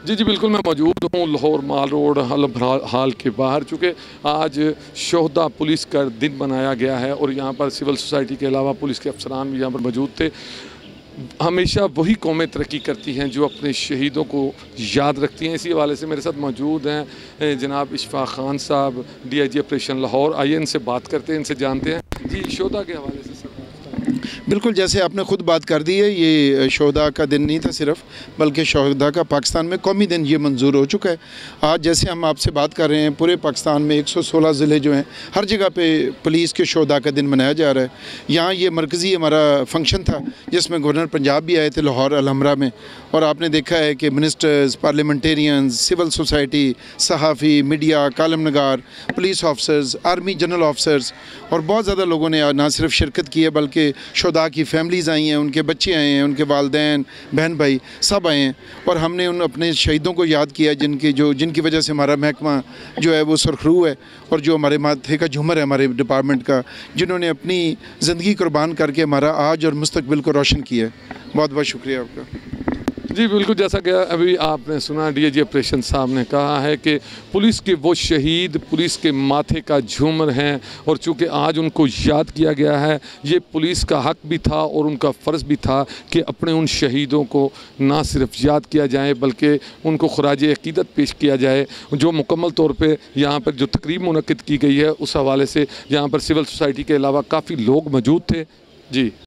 जी जी बिल्कुल, मैं मौजूद हूँ लाहौर माल रोड हाल के बाहर। चूँकि आज शोहदा पुलिस का दिन मनाया गया है और यहाँ पर सिविल सोसाइटी के अलावा पुलिस के अफसरान भी यहाँ पर मौजूद थे। हमेशा वही कौमें तरक्की करती हैं जो अपने शहीदों को याद रखती हैं। इसी हवाले से मेरे साथ मौजूद हैं जनाब इशफाक खान साहब, DIG ऑपरेशन लाहौर। आइए इनसे बात करते हैं, इनसे जानते हैं जी शोहदा के हवाले से। बिल्कुल, जैसे आपने ख़ुद बात कर दी है, ये शोहदा का दिन नहीं था सिर्फ, बल्कि शोहदा का पाकिस्तान में कौमी दिन ये मंजूर हो चुका है। आज जैसे हम आपसे बात कर रहे हैं, पूरे पाकिस्तान में 116 ज़िले जो हैं, हर जगह पे पुलिस के शोहदा का दिन मनाया जा रहा है। यहाँ ये मरकज़ी हमारा फंक्शन था जिसमें गवर्नर पंजाब भी आए थे लाहौर अलहमरा में, और आपने देखा है कि मिनिस्टर्स, पार्लियामेंटेरियंस, सिविल सोसाइटी, सहाफ़ी, मीडिया, कालम नगार, police officers, army general officers और बहुत ज़्यादा लोगों ने ना सिर्फ शिरकत की है बल्कि शोहदा की फैमिलीज़ आई हैं, उनके बच्चे आए हैं, उनके वालिदैन, बहन भाई सब आए हैं, और हमने उन अपने शहीदों को याद किया जिनकी वजह से हमारा महकमा जो है वो सुरखरू है, और जो हमारे माथे का झूमर है हमारे डिपार्टमेंट का, जिन्होंने अपनी ज़िंदगी कुर्बान करके हमारा आज और मुस्तकबिल को रोशन किया है। बहुत बहुत शुक्रिया आपका। जी बिल्कुल, जैसा कि अभी आपने सुना DIG ऑपरेशन साहब ने कहा है कि पुलिस के वो शहीद पुलिस के माथे का झूमर हैं, और चूँकि आज उनको याद किया गया है, ये पुलिस का हक भी था और उनका फ़र्ज़ भी था कि अपने उन शहीदों को ना सिर्फ याद किया जाए बल्कि उनको ख़राज अक़ीदत पेश किया जाए। जो मुकम्मल तौर पर यहाँ पर जो तकरीब मुनक़्क़िद की गई है, उस हवाले से यहाँ पर सिविल सोसाइटी के अलावा काफ़ी लोग मौजूद थे। जी।